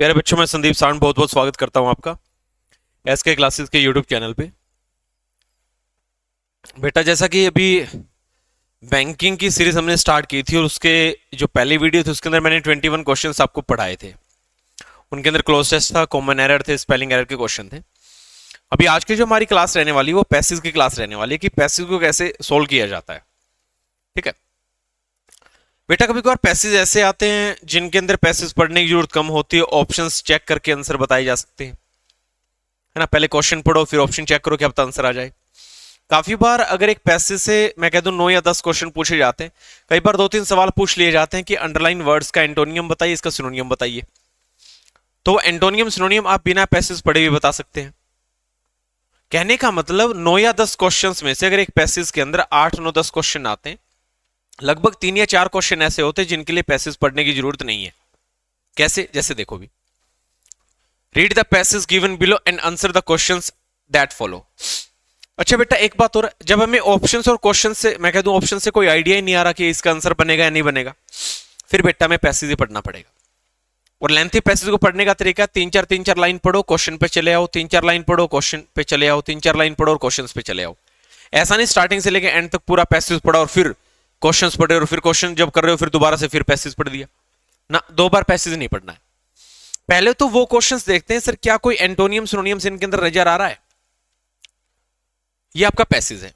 प्यारे बच्चों, मैं संदीप सांड बहुत बहुत स्वागत करता हूं आपका एसके क्लासेस के यूट्यूब चैनल पे। बेटा, जैसा कि अभी बैंकिंग की सीरीज हमने स्टार्ट की थी और उसके जो पहली वीडियो थी उसके अंदर मैंने 21 क्वेश्चंस आपको पढ़ाए थे। उनके अंदर क्लोज टेस्ट था, कॉमन एरर थे, स्पेलिंग एरर के क्वेश्चन थे। अभी आज की जो हमारी क्लास रहने वाली है वो पैसिव की क्लास रहने वाली है कि पैसिव को कैसे सोल्व किया जाता है। ठीक है बेटा, कभी कभार पैसेज ऐसे आते हैं जिनके अंदर पैसेज पढ़ने की जरूरत कम होती है, ऑप्शंस चेक करके आंसर बताए जा सकते हैं, है ना। पहले क्वेश्चन पढ़ो फिर ऑप्शन चेक करो, क्या पता आंसर आ जाए। काफी बार अगर एक पैसेज से मैं कह दूं 9 या 10 क्वेश्चन पूछे जाते हैं, कई बार 2-3 सवाल पूछ लिए जाते हैं कि अंडरलाइन वर्ड्स का एंटोनियम बताइए, इसका सिनोनियम बताइए। तो एंटोनियम सिनोनियम आप बिना पैसेज पढ़े भी बता सकते हैं। कहने का मतलब 9 या 10 क्वेश्चंस में से अगर एक पैसेज के अंदर 8, 9, 10 क्वेश्चन आते हैं, लगभग 3 या 4 क्वेश्चन ऐसे होते हैं जिनके लिए पैसेज पढ़ने की जरूरत नहीं है। कैसे? जैसे देखो भी, read the passage given below and answer the questions that follow. अच्छा बेटा, एक बात और, जब हमें ऑप्शंस और क्वेश्चन से मैं कह दूं ऑप्शन से कोई आइडिया ही नहीं आ रहा कि इसका आंसर बनेगा या नहीं बनेगा, फिर बेटा हमें पैसेज ही पढ़ना पड़ेगा। और लेंथी पैसेज को पढ़ने का तरीका 3-4 लाइन पढ़ो, क्वेश्चन पे चले आओ, 3-4 लाइन पढ़ो, क्वेश्चन पे चले आओ, 3-4 लाइन पढ़ो और क्वेश्चन पे चले आओ। ऐसा नहीं स्टार्टिंग से लेकर एंड तक पूरा पैसेज पढ़ा और फिर क्वेश्चंस पढ़े और फिर क्वेश्चन जब कर रहे हो फिर दोबारा से फिर पैसेज पढ़ दिया ना। 2 बार पैसेज नहीं पढ़ना है। पहले तो वो क्वेश्चंस देखते हैं, सर क्या कोई एंटोनियम सिनोनियम्स इनके अंदर नजर आ रहा है। ये आपका पैसेज है।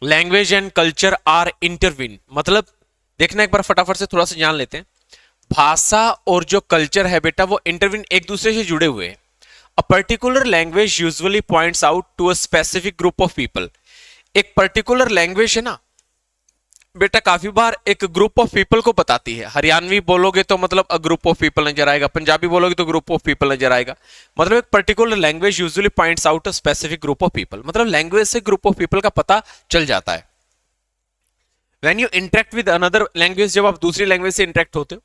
Language and culture are intervene, मतलब देखना एक बार फटाफट से थोड़ा सा जान लेते हैं। भाषा और जो कल्चर है बेटा वो इंटरवीन, एक दूसरे से जुड़े हुए हैं। A particular language usually points out to a specific group of people. एक पर्टिकुलर लैंग्वेज है ना बेटा, काफी बार एक ग्रुप ऑफ पीपल को बताती है। हरियाणवी बोलोगे तो मतलब अ ग्रुप ऑफ पीपल नजर आएगा, पंजाबी बोलोगे तो ग्रुप ऑफ पीपल नजर आएगा। मतलब एक particular language usually points out a specific group of people, मतलब लैंग्वेज से ग्रुप ऑफ पीपल का पता चल जाता है। When you interact with another language, जब आप दूसरी लैंग्वेज से इंटरेक्ट होते हो,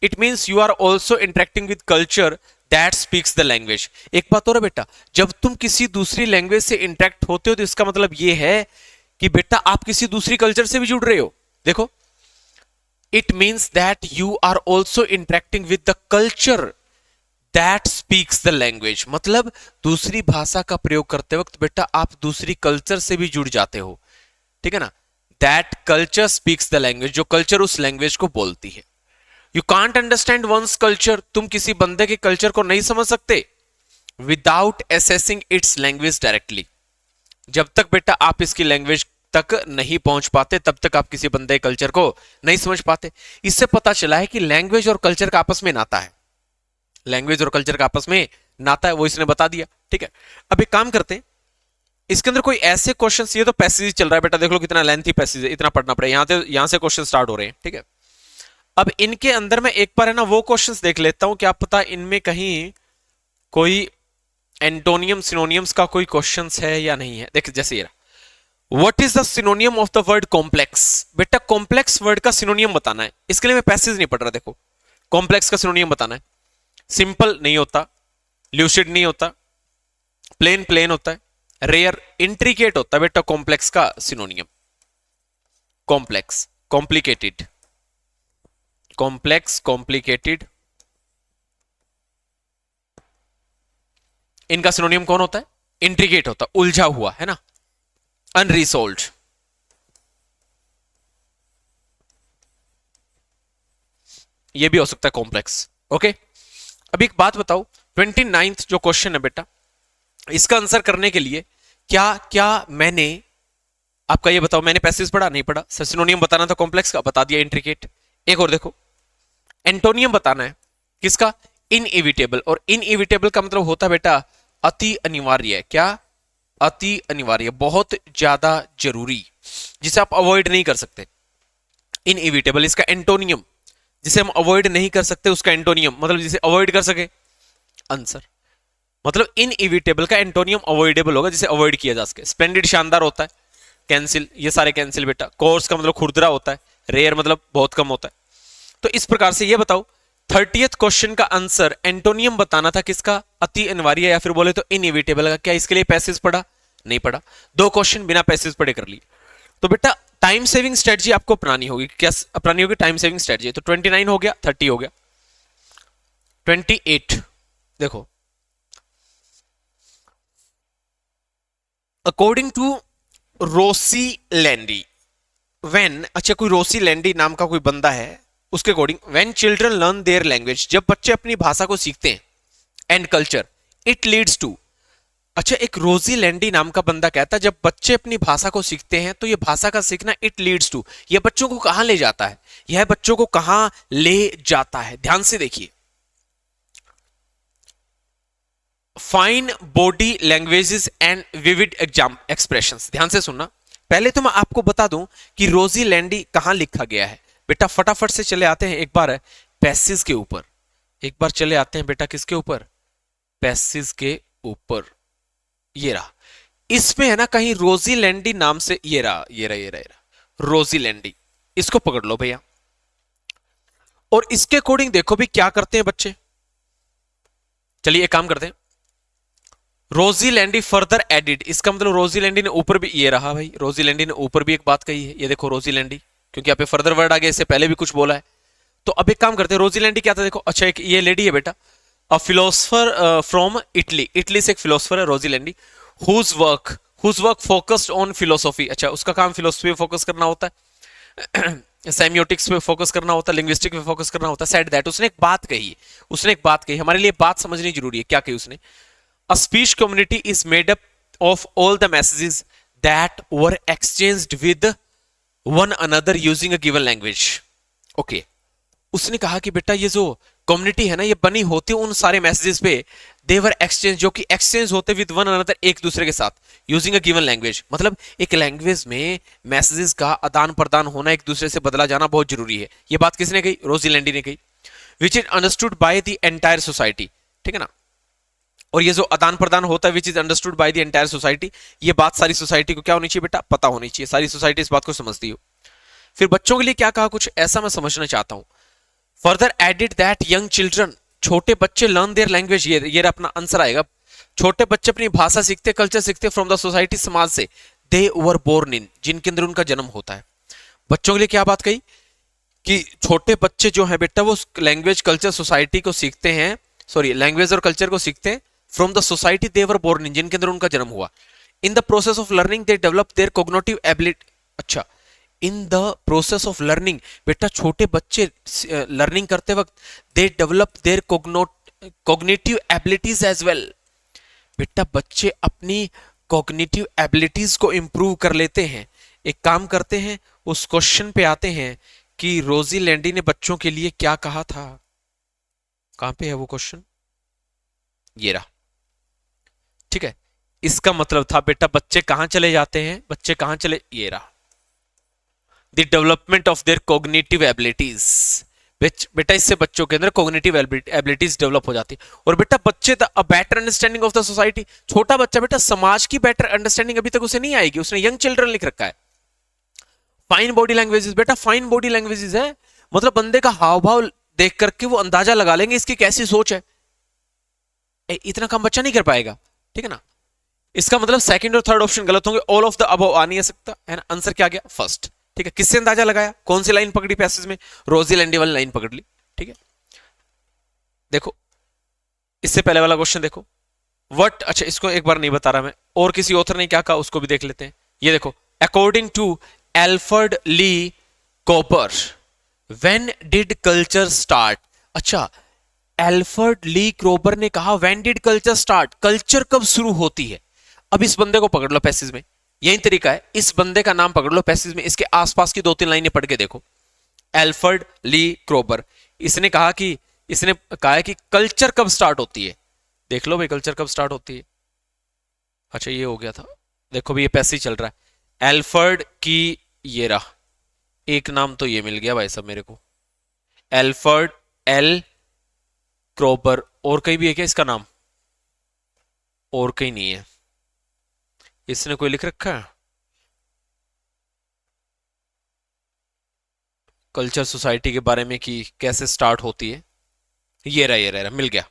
it means you are also interacting with culture that speaks the language. एक बात और है बेटा, जब तुम किसी दूसरी लैंग्वेज से इंटरेक्ट होते हो तो इसका मतलब ये है कि बेटा आप किसी दूसरी कल्चर से भी जुड़ रहे हो। देखो, it means that you are also interacting with the culture that speaks the language, मतलब दूसरी भाषा का प्रयोग करते वक्त बेटा आप दूसरी कल्चर से भी जुड़ जाते हो। ठीक है ना। That culture speaks the language, जो कल्चर उस लैंग्वेज को बोलती है। You can't understand one's culture, तुम किसी बंदे के कल्चर को नहीं समझ सकते without accessing its language directly. जब तक बेटा आप इसकी लैंग्वेज तक नहीं पहुंच पाते तब तक आप किसी बंदे के कल्चर को नहीं समझ पाते। इससे पता चला है कि लैंग्वेज और कल्चर का आपस में नाता है। लैंग्वेज और कल्चर का आपस में नाता है, वो इसने बता दिया। ठीक है, अब एक काम करते हैं, इसके अंदर कोई ऐसे क्वेश्चन, ये तो पैसेज चल रहा है बेटा, देख लो कितना लेंथी पैसेज है, इतना पढ़ना पड़ेगा। यहां से क्वेश्चन स्टार्ट हो रहे हैं। ठीक है, अब इनके अंदर मैं एक बार है ना वो क्वेश्चंस देख लेता हूं, क्या पता इनमें कहीं कोई एंटोनियम सिनोनियम्स का कोई क्वेश्चंस है या नहीं है। देख, जैसे ये what is the सिनोनियम of the word complex. बेटा कॉम्प्लेक्स वर्ड का सिनोनियम बताना है, इसके लिए मैं पैसेज नहीं पढ़ रहा। देखो, कॉम्प्लेक्स का सिनोनियम बताना है। सिंपल नहीं होता, ल्यूसिड नहीं होता, प्लेन प्लेन होता है, रेयर इंट्रिकेट होता है बेटा कॉम्प्लेक्स का सिनोनियम। कॉम्प्लेक्स, कॉम्प्लिकेटेड, कॉम्प्लेक्स, कॉम्प्लिकेटेड, इनका सिनोनियम कौन होता है? इंट्रिकेट होता है, उलझा हुआ, है ना, अनरिसोल्व्ड। ये भी हो सकता है कॉम्प्लेक्स। ओके, अब एक बात बताओ, 29th जो क्वेश्चन है बेटा, इसका आंसर करने के लिए क्या क्या मैंने आपका ये बताओ, मैंने पैसेज पढ़ा नहीं पढ़ा? सिनोनियम बताना था कॉम्प्लेक्स का, बता दिया इंट्रिकेट। एक और देखो, एंटोनियम बताना है किसका? इनएविटेबल। और इनएविटेबल का मतलब होता है बेटा अति अनिवार्य। क्या? अति अनिवार्य, बहुत ज्यादा जरूरी, जिसे आप अवॉइड नहीं कर सकते। इनएविटेबल, इसका एंटोनियम जिसे हम अवॉइड नहीं कर सकते उसका एंटोनियम, मतलब जिसे अवॉइड कर सके आंसर। मतलब इनएविटेबल का एंटोनियम अवॉइडेबल होगा, जिसे अवॉइड किया जा सके। स्प्लेंडिड शानदार होता है, कैंसिल, ये सारे कैंसिल बेटा। कोर्स का मतलब खुरदरा होता है, रेयर मतलब बहुत कम होता है। तो इस प्रकार से ये बताओ 30th क्वेश्चन का आंसर एंटोनियम बताना था किसका? अति अनिवार्य या फिर बोले तो इनएविटेबल का। क्या इसके लिए पैसेज पढ़ा? नहीं पढ़ा। 2 क्वेश्चन बिना पैसेज पढ़े कर लिए। तो बेटा टाइम सेविंग स्ट्रेटजी आपको अपनानी होगी। क्या अपनानी होगी? Time saving strategy. तो 29 हो गया, 30 हो गया। 28 देखो, अकॉर्डिंग टू रोसी लैंडी, व्हेन, अच्छा कोई रोसी लैंडी नाम का कोई बंदा है, उसके according when children learn their language, जब बच्चे अपनी भाषा को सीखते हैं, and culture, it leads to, अच्छा एक रोजी लैंडी नाम का बंदा कहता है जब बच्चे अपनी भाषा को सीखते हैं तो ये भाषा का सीखना इट लीड्स टू, ये बच्चों को कहां ले जाता है, यह बच्चों को कहां ले जाता है, ध्यान से देखिए, fine body languages and vivid exam expressions, ध्यान से सुनना। पहले तो मैं आपको बता दूं कि रोजी लैंडी कहां लिखा गया है। बेटा फटाफट से चले आते हैं एक बार पैसेज के ऊपर, एक बार चले आते हैं बेटा किसके ऊपर, पैसेज के ऊपर। ये रहा, इसमें है ना कहीं रोजी लैंडी नाम से, ये रहा ये रहा ये रहा, ये रहा रोजी लैंडी, इसको पकड़ लो भैया। और इसके अकॉर्डिंग देखो भी क्या करते हैं बच्चे, चलिए एक काम करते हैं, रोजी लैंडी फर्दर एडिड, इसका मतलब रोजी लैंडी ने ऊपर भी, ये रहा भाई रोजी लैंडी ने ऊपर भी एक बात कही है, ये देखो रोजी लैंडी, क्योंकि यहाँ पे फर्दर वर्ड आ गया, इससे पहले भी कुछ बोला है। तो अब एक काम करते हैं, रोजी लैंडी क्या था देखो, अच्छा एक ये लेडी है बेटा, a philosopher from Italy, Italy से एक फिलोसफर है Rossi Landi, whose work focused on philosophy, अच्छा उसका काम फिलोसफी पे फोकस करना होता है, सेमियोटिक्स पे फोकस करना होता है, लिंग्विस्टिक पे फोकस करना होता है। सेड दैट, उसने एक बात कही, उसने एक बात कही, हमारे लिए बात समझनी जरूरी है, क्या कही उसने, a speech community is made up of all the messages that were exchanged with one another using a given language. Okay. उसने कहा कि बेटा ये जो कम्युनिटी है ना ये बनी होती है उन सारे मैसेजेस पे, देवर एक्सचेंज, जो कि एक्सचेंज होते विद वन अनदर, एक दूसरे के साथ, यूजिंग अ गिवन लैंग्वेज, मतलब एक लैंग्वेज में मैसेजेस का आदान प्रदान होना, एक दूसरे से बदला जाना बहुत जरूरी है। ये बात किसने कही, रोजी लैंडी ने कही, which is understood by the entire society, ठीक है ना। और ये जो आदान प्रदान होता है which is understood by the entire society, ये बात सारी सोसाइटी को क्या होनी चाहिए बेटा, पता होनी चाहिए, सारी सोसाइटी इस बात को समझती हो। फिर बच्चों के लिए क्या कहा, कुछ ऐसा मैं समझना चाहता हूं, further added that young children, छोटे बच्चे लर्न देयर लैंग्वेज, ये अपना आंसर आएगा, छोटे बच्चे अपनी भाषा सीखते, कल्चर सीखते फ्रॉम द सोसाइटी, समाज से, दे वर बोर्न इन, जिनके अंदर उनका जन्म होता है। बच्चों के लिए क्या बात कही कि छोटे बच्चे जो है बेटा वो लैंग्वेज कल्चर सोसाइटी को सीखते हैं, सॉरी लैंग्वेज और कल्चर को सीखते हैं from the society they were born in, जिनके अंदर उनका जन्म हुआ। In the process of learning they develop their cognitive ability, अच्छा in the process of learning, बेटा छोटे बच्चे लर्निंग करते वक्त they develop their cognitive abilities as well, बेटा बच्चे अपनी कोग्निटिव एबिलिटीज को इंप्रूव कर लेते हैं। एक काम करते हैं, उस क्वेश्चन पे आते हैं कि रोजी लैंडी ने बच्चों के लिए क्या कहा था, कहां पे है वो क्वेश्चन, ये रहा, ठीक है। इसका मतलब था बेटा बच्चे कहां चले जाते हैं, बच्चे कहां चले, ये रहा, the development of their cognitive abilities, बेटा इससे बच्चों के अंदर कोग्निटिव एबिलिटीज डेवलप हो जाती है। और बेटा बच्चे a better understanding of the society, छोटा बच्चा बेटा समाज की बेटर अंडरस्टैंडिंग अभी तक उसे नहीं आएगी, उसने यंग चिल्ड्रन लिख रखा है। फाइन बॉडी लैंग्वेजेस, बेटा फाइन बॉडी लैंग्वेजेस है, मतलब बंदे का हाव भाव देख करके वो अंदाजा लगा लेंगे इसकी कैसी सोच है, इतना काम बच्चा नहीं कर पाएगा, ठीक है ना। इसका मतलब सेकंड और थर्ड ऑप्शन गलत होंगे, ऑल ऑफ द अबव आ नहीं सकता है ना, आंसर क्या गया फर्स्ट, ठीक है। किससे अंदाजा लगाया, कौन सी लाइन पकड़ी पैसेज में, रोजी लैंडी वाली लाइन पकड़ ली, ठीक है। देखो इससे पहले वाला क्वेश्चन देखो, व्हाट, अच्छा इसको एक बार नहीं बता रहा मैं, और किसी ऑथर ने क्या कहा उसको भी देख लेते हैं। ये देखो, according to Alfred Lee Copper, when did culture start, अच्छा एल्फ्रेड ली क्रोबर ने कहा when did culture start, culture कब शुरू होती है। अब इस बंदे को पकड़ लो पैसेज में, यही तरीका है, इस बंदे का नाम पकड़ लो पैसेज में, इसके आसपास की दो तीन लाइनें पढ़ के देखो। एल्फ्रेड ली क्रोबर, इसने कहा है कि कल्चर कब स्टार्ट होती है, देख लो भाई कल्चर कब स्टार्ट होती है। अच्छा ये हो गया था, देखो भाई ये पैसे ही चल रहा है, एल्फ्रेड की, ये रहा, एक नाम तो ये मिल गया भाई साहब मेरे को, एल्फ्रेड एल क्रोबर, और कहीं भी है क्या इसका नाम, और कहीं नहीं है, इसने कोई लिख रखा है कल्चर सोसाइटी के बारे में कि कैसे स्टार्ट होती है, ये रहा मिल गया,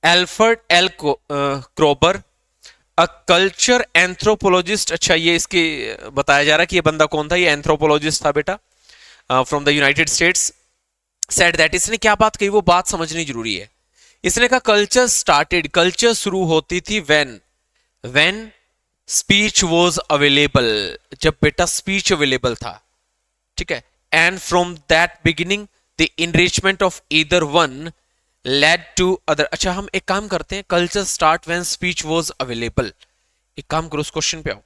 Alfred L क्रोबर, a culture anthropologist. अच्छा ये इसके बताया जा रहा है कि ये बंदा कौन था, ये एंथ्रोपोलॉजिस्ट था बेटा, from the United states, said that, इसने क्या बात कही वो बात समझनी जरूरी है। इसने कहा कल्चर स्टार्टेड, कल्चर शुरू होती थी व्हेन स्पीच वॉज अवेलेबल, जब बेटा स्पीच अवेलेबल था, ठीक है। And from that beginning the enrichment of either one led to other. अच्छा हम एक काम करते हैं, culture start when speech was available, एक काम करो उस क्वेश्चन पे आओ,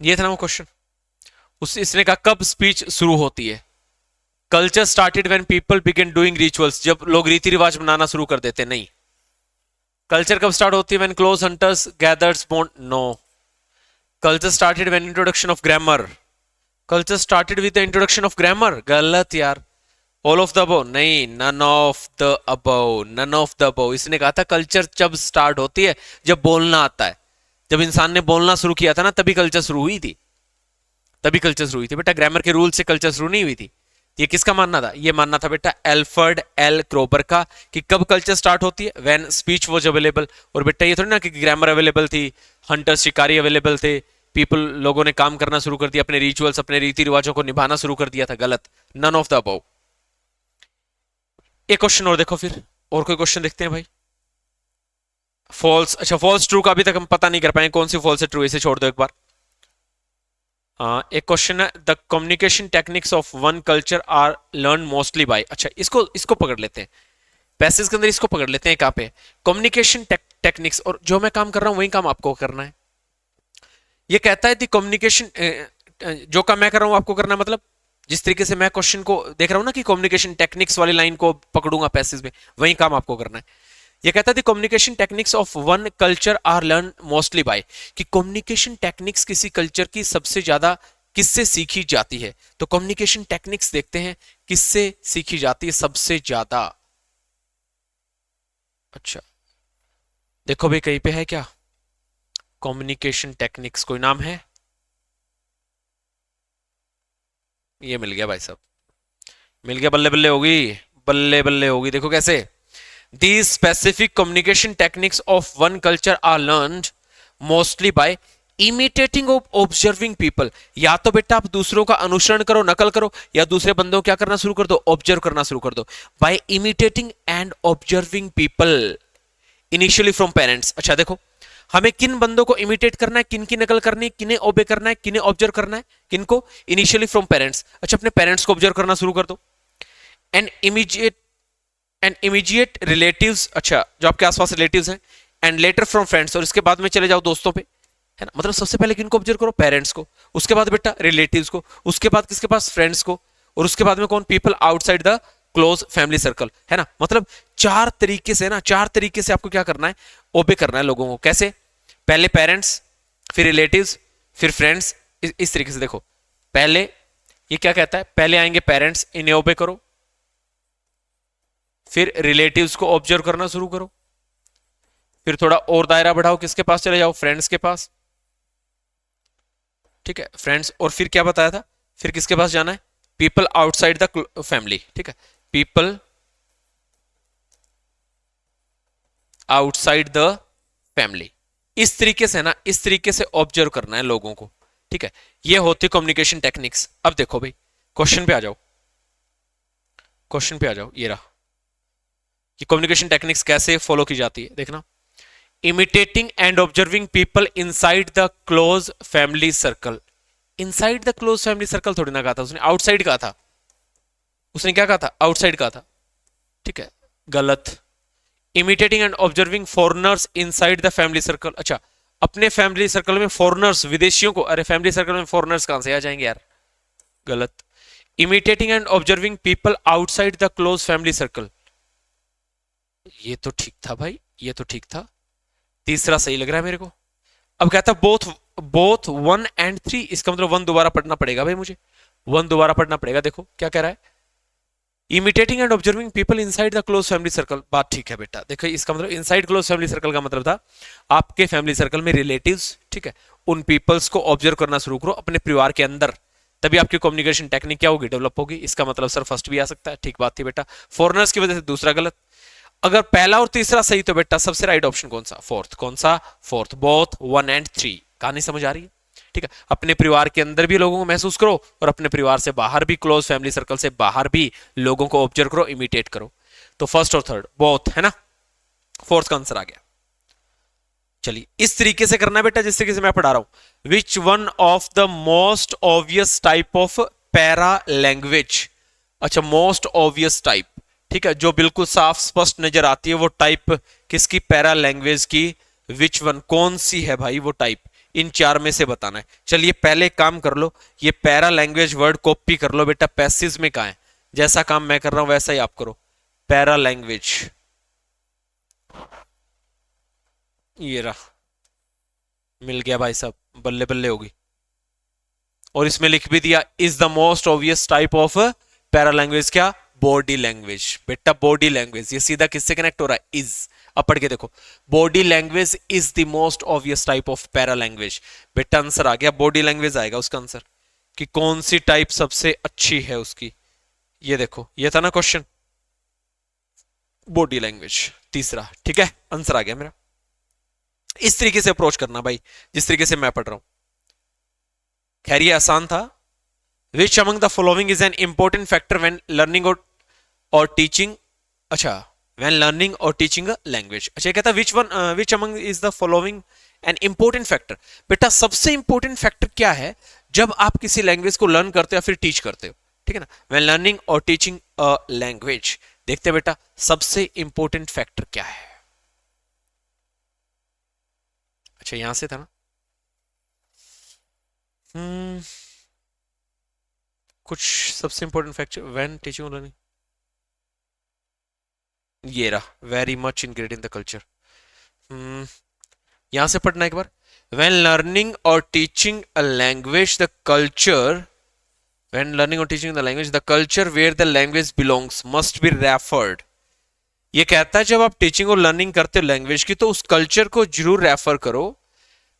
ये था ना वो क्वेश्चन। उस इसने कहा कब स्पीच शुरू होती है, culture started when people begin doing rituals, जब लोग रीति रिवाज बनाना शुरू कर देते। नहीं। कल्चर कब स्टार्ट होती है, when close hunters gathers bond. No. Culture started when introduction of grammar, culture started with the introduction of grammar. गलत यार। ऑल ऑफ द अबव नहीं, none of the above, none of the above. इसने कहा था culture जब start होती है जब बोलना आता है, जब इंसान ने बोलना शुरू किया था ना तभी कल्चर शुरू हुई थी, तभी कल्चर शुरू हुई थी बेटा। ग्रामर के रूल से कल्चर शुरू नहीं हुई थी। ये किसका मानना था, ये मानना था बेटा एल्फ्रेड एल क्रोबर का, कि कब कल्चर स्टार्ट होती है, व्हेन स्पीच वाज अवेलेबल। और बेटा ये थोड़ी ना कि ग्रामर अवेलेबल थी, हंटर शिकारी अवेलेबल थे, पीपल लोगों ने काम करना शुरू कर दिया, अपने रिचुअल्स अपने रीति रिवाजों को निभाना शुरू कर दिया था। गलत, नन ऑफ द अबव। एक क्वेश्चन और देखो फिर, और कोई क्वेश्चन देखते हैं भाई। फॉल्स, अच्छा फॉल्स ट्रू का अभी तक हम पता नहीं कर पाए कौन सी फॉल्स है ट्रू, इसे छोड़ दो एक बार। एक क्वेश्चन है, the communication techniques of one culture are learn mostly by. अच्छा इसको इसको पकड़ लेते हैं, पैसेज के अंदर इसको पकड़ लेते हैं। कहां पे कम्युनिकेशन टेक्निक्स, और जो मैं काम कर रहा हूं वही काम आपको करना है। ये कहता है दी कम्युनिकेशन, जो काम मैं कर रहा हूं आपको करना है, मतलब जिस तरीके से मैं क्वेश्चन को देख रहा हूं ना कि कम्युनिकेशन टेक्निक्स वाली लाइन को पकड़ूंगा पैसेज में, वही काम आपको करना है। ये कहता है the communication techniques of one culture are learn mostly by, कि कम्युनिकेशन टेक्निक्स किसी कल्चर की सबसे ज्यादा किससे सीखी जाती है। तो कम्युनिकेशन टेक्निक्स देखते हैं किससे सीखी जाती है सबसे ज्यादा। अच्छा देखो भाई कहीं पे है क्या कम्युनिकेशन टेक्निक्स, कोई नाम है, ये मिल गया भाई साहब, मिल गया। बल्ले बल्ले होगी, बल्ले बल्ले होगी। देखो कैसे, these specific communication techniques of one culture are learned mostly by imitating of observing people। या तो बेटा आप दूसरों का अनुसरण करो, नकल करो, या दूसरे बंदों को क्या करना शुरू कर दो, ऑब्जर्व करना शुरू कर दो। by imitating and observing people initially from parents। अच्छा देखो हमें किन बंदों को इमिटेट करना है, किन की नकल करनी है, किन्हें ओबे करना है, किन्हें ऑब्जर्व करना है, किनको, इनिशियली फ्रॉम पेरेंट्स। अच्छा अपने पेरेंट्स को ऑब्जर्व करना शुरू कर दो। एंड इमीडिएट रिलेटिव्स, अच्छा जो आपके आसपास रिलेटिव्स हैं, एंड लेटर फ्रॉम फ्रेंड्स, और इसके बाद में चले जाओ दोस्तों पे, है ना। मतलब सबसे पहले किनको ऑब्जर्व करो, पेरेंट्स को, उसके बाद बेटा रिलेटिव्स को, उसके बाद किसके पास, फ्रेंड्स को, और उसके बाद में कौन, people outside the close family circle, है ना। मतलब चार तरीके से ना, चार तरीके से आपको क्या करना है, ओबे करना है लोगों को। कैसे, पहले पेरेंट्स, फिर रिलेटिव्स, फिर फ्रेंड्स, इस तरीके से। देखो पहले ये क्या कहता है, पहले आएंगे पेरेंट्स, इन्हें ओबे करो, फिर रिलेटिव्स को ऑब्जर्व करना शुरू करो, फिर थोड़ा और दायरा बढ़ाओ, किसके पास चले जाओ, फ्रेंड्स के पास, ठीक है, फ्रेंड्स। और फिर क्या बताया था, फिर किसके पास जाना है, पीपल आउटसाइड द फैमिली, ठीक है, पीपल आउटसाइड द फैमिली। इस तरीके से ना, इस तरीके से ऑब्जर्व करना है लोगों को, ठीक है। ये होती कम्युनिकेशन टेक्निक्स। अब देखो भाई क्वेश्चन पे आ जाओ, क्वेश्चन पे आ जाओ, ये रहा कि कम्युनिकेशन टेक्निक्स कैसे फॉलो की जाती है। देखना, imitating and observing people inside the close family circle. Inside the close family circle थोड़ी ना कहा था उसने, आउटसाइड कहा था। उसने क्या कहा था, आउटसाइड कहा था, ठीक है, गलत। Imitating and observing foreigners inside the family circle. अच्छा अपने फैमिली सर्कल में फॉरनर्स, विदेशियों को, अरे फैमिली सर्कल में फॉरनर्स कहां से आ जाएंगे यार, गलत। Imitating and observing people outside the close family circle, ये तो ठीक था भाई, ये तो ठीक था, तीसरा सही लग रहा है मेरे को। अब कहता बोथ बोथ 1 and 3, इसका मतलब 1 दोबारा पढ़ना पड़ेगा भाई मुझे, 1 दोबारा पढ़ना पड़ेगा। देखो क्या कह रहा है, imitating and observing people inside the close family circle. बात ठीक है बेटा, देखो इसका मतलब इनसाइड क्लोज फैमिली सर्कल का मतलब था आपके फैमिली सर्कल में रिलेटिव्स, ठीक है, उन पीपल्स को ऑब्जर्व करना शुरू करो अपने परिवार के अंदर, तभी आपकी कम्युनिकेशन टेक्निक क्या होगी, डेवलप होगी। इसका मतलब सर फर्स्ट भी आ सकता है, ठीक बात थी बेटा। फॉरनर्स की वजह से दूसरा गलत। अगर पहला और तीसरा सही तो बेटा सबसे राइट ऑप्शन कौन सा, फोर्थ। कौन सा, फोर्थ। Both 1 and 3। कहानी समझ आ रही है, ठीक है, अपने परिवार के अंदर भी लोगों को महसूस करो और अपने परिवार से बाहर भी, क्लोज फैमिली सर्कल से बाहर भी लोगों को ऑब्जर्व करो, इमिटेट करो। तो फर्स्ट और थर्ड बोथ है ना, फोर्थ का आंसर आ गया। चलिए इस तरीके से करना है बेटा जिस तरीके से मैं पढ़ा रहा हूं। विच one of the most obvious type of para language, अच्छा मोस्ट ऑब्वियस टाइप, ठीक है, जो बिल्कुल साफ स्पष्ट नजर आती है वो टाइप किसकी, पैरा लैंग्वेज की। विच वन, कौन सी है भाई वो टाइप, इन चार में से बताना है। चलिए पहले काम कर लो, ये पैरा लैंग्वेज वर्ड कॉपी कर लो बेटा, पैसेज में कहां है, जैसा काम मैं कर रहा हूं वैसा ही आप करो। पैरा लैंग्वेज, ये रहा, मिल गया भाई साहब, बल्ले बल्ले होगी। और इसमें लिख भी दिया is the most obvious type of para language, क्या, बॉडी लैंग्वेज। बेटा बॉडी लैंग्वेज ये सीधा किससे कनेक्ट हो रहा है, इज। अब पढ़ के देखो, body language is the most obvious type of para language. बेटा आंसर आ गया, बॉडी लैंग्वेज आएगा उसका आंसर, कि कौन सी टाइप सबसे अच्छी है उसकी। ये देखो ये था ना क्वेश्चन, बॉडी लैंग्वेज तीसरा, ठीक है, आंसर आ गया मेरा। इस तरीके से अप्रोच करना भाई जिस तरीके से मैं पढ़ रहा हूं। खैर ये आसान था। Which among the following is an important factor when learning और टीचिंग, अच्छा व्हेन लर्निंग और टीचिंग अ लैंग्वेज। अच्छा ये कहता है which among is the following an important factor. बेटा सबसे इंपॉर्टेंट फैक्टर क्या है जब आप किसी लैंग्वेज को लर्न करते हो या फिर टीच करते हो, ठीक है ना, व्हेन लर्निंग और टीचिंग अ लैंग्वेज। देखते हैं बेटा सबसे इंपॉर्टेंट फैक्टर क्या है। अच्छा यहां से था ना, कुछ सबसे इंपॉर्टेंट फैक्टर व्हेन टीचिंग और लर्निंग, ये रहा, very much ingrained in the culture. यहां से पढ़ना एक बार, व्हेन लर्निंग और teaching a language the culture, when learning और teaching the language the culture where the language belongs must be referred. ये कहता है जब आप टीचिंग और लर्निंग करते हो लैंग्वेज की तो उस कल्चर को जरूर रेफर करो।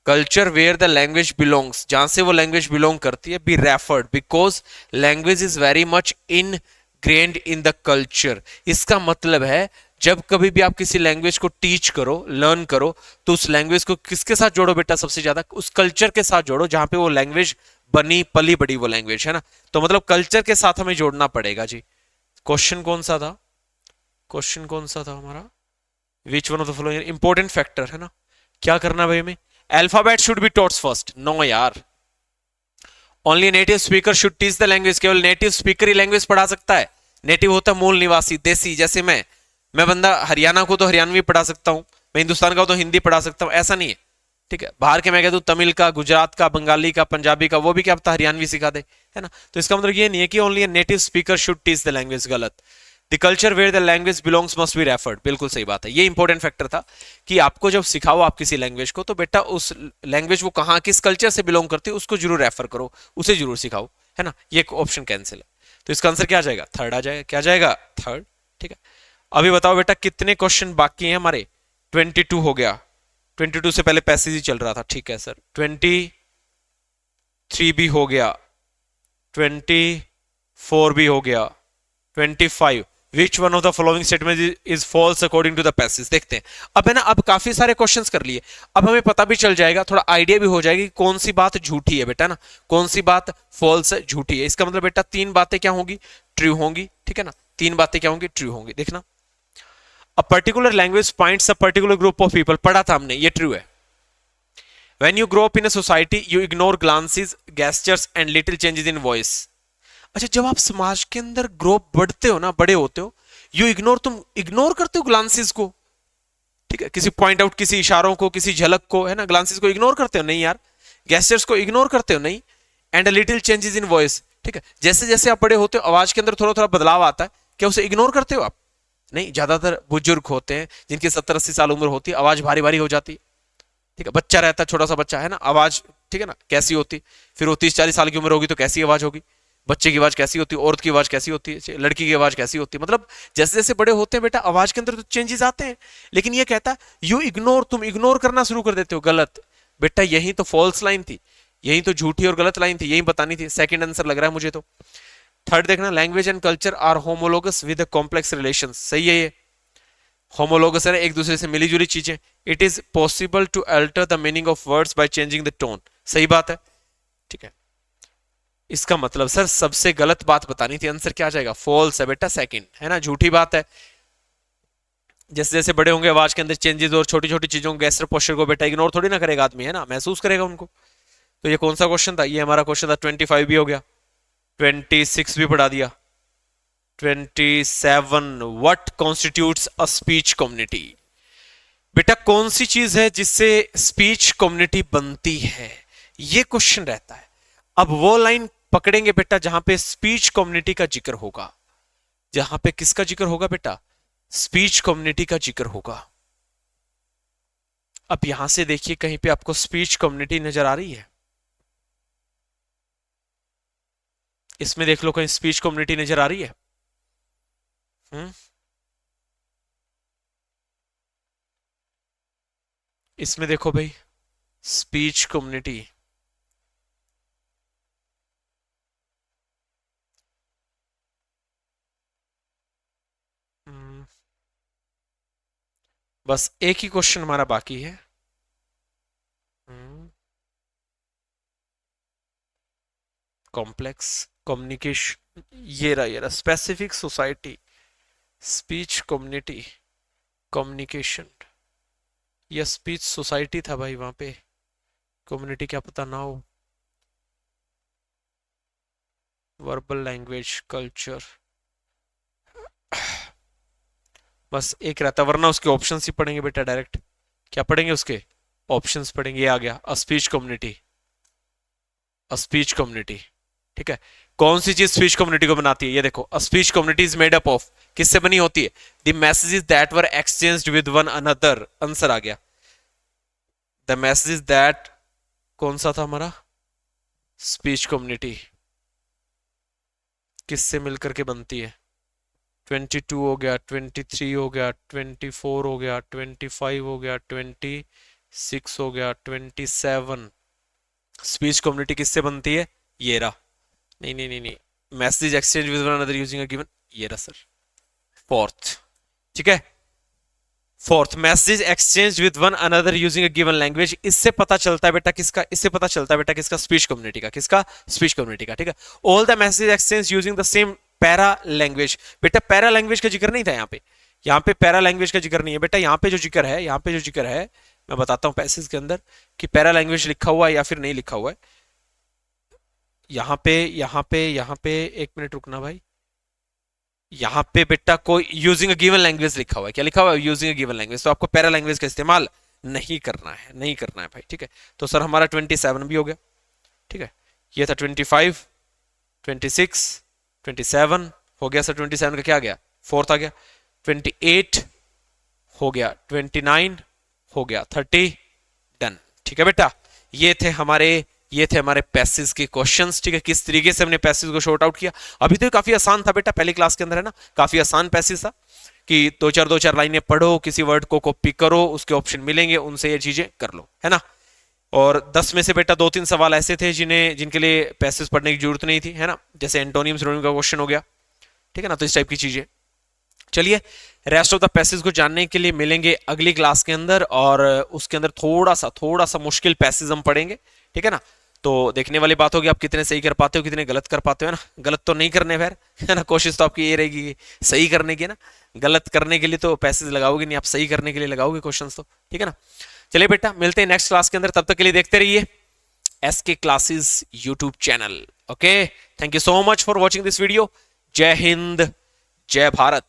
Culture where the language belongs, जहां से वो लैंग्वेज बिलोंग करती है, be referred because language is very much ingrained in the culture. इसका मतलब है जब कभी भी आप किसी लैंग्वेज को टीच करो, लर्न करो, तो उस लैंग्वेज को किसके साथ जोड़ो बेटा, सबसे ज्यादा उस कल्चर के साथ जोड़ो जहां पे वो लैंग्वेज बनी पली बड़ी वो लैंग्वेज है ना। तो मतलब कल्चर के साथ हमें जोड़ना पड़ेगा जी। क्वेश्चन कौन सा था, क्वेश्चन कौन सा था हमारा, which one of the following important factor है ना। क्या करना भाई हमें, alphabet should be taught first, no यार, only native speaker should teach the language. केवल नेटिव स्पीकर ही लैंग्वेज पढ़ा सकता है। नेटिव होता है मूल निवासी, देसी, जैसे मैं बंदा हरियाणा को तो हरियाणवी पढ़ा सकता हूं, मैं हिंदुस्तान का तो हिंदी पढ़ा सकता हूं, ऐसा नहीं है, ठीक है। बाहर के मैं कह दूं तमिल का, गुजरात का, बंगाली का, पंजाबी का, वो भी क्या पता हरियाणवी सिखा दे, है ना। तो इसका मतलब ये नहीं है कि only native speaker should teach the language, गलत। The culture where the language belongs must be referred, बिल्कुल सही बात है। ये इंपॉर्टेंट फैक्टर था कि आपको जब सिखाओ आप किसी लैंग्वेज को तो बेटा उस लैंग्वेज वो कहाँ किस कल्चर से बिलोंग करती है उसको जरूर रेफर करो, उसे जरूर सिखाओ, है ना। ये ऑप्शन कैंसिल है, तो इसका आंसर क्या आ जाएगा, थर्ड आ जाएगा। क्या जाएगा, थर्ड, ठीक है। अभी बताओ बेटा कितने क्वेश्चन बाकी हैं हमारे, 22 हो गया। 22 से पहले पैसेज ही चल रहा था, ठीक है सर। 23 भी हो गया, 24 भी हो गया, 25। Which one of the following statement is false according to the passage। देखते हैं अब है ना, अब काफी सारे क्वेश्चंस कर लिए, अब हमें पता भी चल जाएगा, थोड़ा आइडिया भी हो जाएगी कौन सी बात झूठी है बेटा ना, कौन सी बात फॉल्स है, झूठी है। इसका मतलब बेटा तीन बातें क्या होंगी, ट्रू होंगी, ठीक है ना। तीन बातें क्या होंगी, ट्रू होंगी। देखना, अ particular language points a particular group of people, पढ़ा था हमने, ये ट्रू है। When you grow up in a society, you ignore glances, gestures and little changes in voice। अच्छा जब आप समाज के अंदर ग्रो बढ़ते हो ना, बड़े होते हो, यू इग्नोर, तुम इग्नोर करते हो ग्लांसेस को, ठीक है, किसी पॉइंट आउट, किसी इशारों को, किसी झलक को, है ना, ग्लांसेस को इग्नोर करते हो, नहीं यार। गेस्चर्स को इग्नोर करते हो, नहीं। And little changes in voice, ठीक है, जैसे जैसे आप बड़े होते हो आवाज के अंदर थोड़ा थोड़ा बदलाव आता है, क्या उसे इग्नोर करते हो आप, नहीं। ज्यादातर बुजुर्ग होते हैं जिनकी 70-80 साल उम्र होती है, आवाज भारी भारी हो जाती है, ठीक है। बच्चा रहता है, छोटा सा बच्चा है ना, आवाज, ठीक है ना, कैसी होती, फिर वो 30-40 साल की उम्र होगी तो कैसी आवाज होगी, बच्चे की आवाज कैसी होती है, औरत की आवाज कैसी होती है, लड़की की आवाज कैसी होती है। मतलब जैसे जैसे बड़े होते हैं बेटा आवाज के अंदर तो चेंजेस आते हैं, लेकिन ये कहता है यू इग्नोर, तुम इग्नोर करना शुरू कर देते हो, गलत बेटा। यही तो फॉल्स लाइन थी, यही तो झूठी और गलत लाइन थी, यही बतानी थी। सेकंड आंसर लग रहा है मुझे तो। थर्ड देखना, language and culture are homologous with complex relation, सही है ये। होमोलोगस है एक दूसरे से मिली जुली चीजें। It is possible to alter the meaning of words by changing the tone, सही बात है। ठीक है, इसका मतलब सर सबसे गलत बात बतानी थी, आंसर क्या आ जाएगा, फॉल्स है बेटा, सेकंड है ना, झूठी बात है। जैसे जैसे बड़े होंगे आवाज के अंदर चेंजेस और छोटी छोटी चीजों को, गैस्ट्रो पोस्चर को बेटा इग्नोर थोड़ी ना करेगा आदमी, है ना, महसूस करेगा उनको। तो ये कौन सा क्वेश्चन था, ये हमारा क्वेश्चन था 25 भी हो गया, 26 भी पढ़ा दिया, 27 what constitutes a speech community. बेटा कौन सी चीज है जिससे स्पीच कम्युनिटी बनती है, ये क्वेश्चन रहता है। अब वो लाइन पकड़ेंगे बेटा जहां पे स्पीच कम्युनिटी का जिक्र होगा, जहां पे किसका जिक्र होगा बेटा, स्पीच कम्युनिटी का जिक्र होगा। अब यहां से देखिए कहीं पे आपको स्पीच कम्युनिटी नजर आ रही है, इसमें देख लो कहीं स्पीच कम्युनिटी नजर आ रही है। इसमें देखो भाई स्पीच कम्युनिटी, बस एक ही क्वेश्चन हमारा बाकी है। कॉम्प्लेक्स कम्युनिकेशन, ये रहा specific society, speech community, communication, या स्पीच सोसाइटी था भाई, वहां पे कम्युनिटी क्या पता ना हो। वर्बल लैंग्वेज कल्चर, बस एक रहता, वरना उसके ऑप्शंस ही पढ़ेंगे बेटा डायरेक्ट। क्या पढ़ेंगे उसके ऑप्शंस पढ़ेंगे, ये आ गया अ स्पीच कम्युनिटी, अ स्पीच कम्युनिटी। ठीक है, कौन सी चीज स्पीच कम्युनिटी को बनाती है, ये देखो, a speech community is made up of, किससे बनी होती है, the messages that were exchanged with one another, answer आ गया, द मैसेजेस दैट, कौन सा था हमारा, स्पीच कम्युनिटी किससे मिलकर के बनती है, 22 हो गया, 23 हो गया, 24 हो गया, 25 हो गया, 26 हो गया, 27, स्पीच कम्युनिटी किससे बनती है, ये रहा, नहीं नहीं नहीं नहीं, message exchange with one another using a given, ये रहा सर, फोर्थ। ठीक है, fourth, message exchange with one another using a given language, इससे पता चलता है बेटा किसका, इससे पता चलता है बेटा किसका, स्पीच कम्युनिटी का, किसका, स्पीच कम्युनिटी का। ठीक है, all the message exchange using the same para language, बेटा पैरा लैंग्वेज का जिक्र नहीं था यहाँ पे, यहाँ पे पैरा लैंग्वेज का जिक्र नहीं है बेटा, यहाँ पे जो जिक्र है, यहाँ पे जो जिक्र है, मैं बताता हूँ पैसेज के अंदर कि पैरा लैंग्वेज लिखा हुआ है या फिर नहीं लिखा हुआ है। यहाँ पे एक मिनट रुकना भाई, यहाँ पे बेटा कोई यूजिंग अ गिवन लैंग्वेज लिखा हुआ है, क्या लिखा हुआ है, यूजिंग अ गिवन लैंग्वेज, तो आपको पैरा लैंग्वेज का इस्तेमाल नहीं करना है, नहीं करना है भाई। ठीक है, तो सर हमारा 27 भी हो गया। ठीक है, ये था 25, 26, 27 हो गया सर, 27 का क्या आ गया, फोर्थ आ गया, 28 हो गया, 29 हो गया, 30 डन। ठीक है बेटा, ये थे हमारे पैसेज के क्वेश्चंस। ठीक है, किस तरीके से हमने पैसेज को शॉर्ट आउट किया, अभी तो काफी आसान था बेटा, पहली क्लास के अंदर है ना, काफी आसान पैसेज था कि दो चार लाइनें पढ़ो, किसी वर्ड को कॉपी करो, उसके ऑप्शन मिलेंगे, उनसे ये चीजें कर लो, है ना। और 10 में से बेटा 2-3 सवाल ऐसे थे जिनके लिए पैसेज पढ़ने की जरूरत नहीं थी, है ना, जैसे एंटोनियम सिनोनिम का क्वेश्चन हो गया। ठीक है ना, तो इस टाइप की चीजें। चलिए, रेस्ट ऑफ द पैसेज को जानने के लिए मिलेंगे अगली क्लास के अंदर, और उसके अंदर थोड़ा सा मुश्किल पैसेज हम पढ़ेंगे। ठीक है ना, तो देखने वाली बात होगी आप कितने सही कर पाते हो, कितने गलत कर पाते हो, है ना। गलत तो नहीं करने फिर, है ना, कोशिश तो आपकी ये रहेगी कि सही करने की, ना। गलत करने के लिए तो पैसेज लगाओगे नहीं, आप सही करने के लिए लगाओगे क्वेश्चंस तो। ठीक है ना, चलिए बेटा, मिलते हैं नेक्स्ट क्लास के अंदर, तब तक के लिए देखते रहिए SK classes YouTube channel. Okay, thank you so much for watching this video. जय हिंद, जय भारत,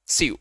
सी यू।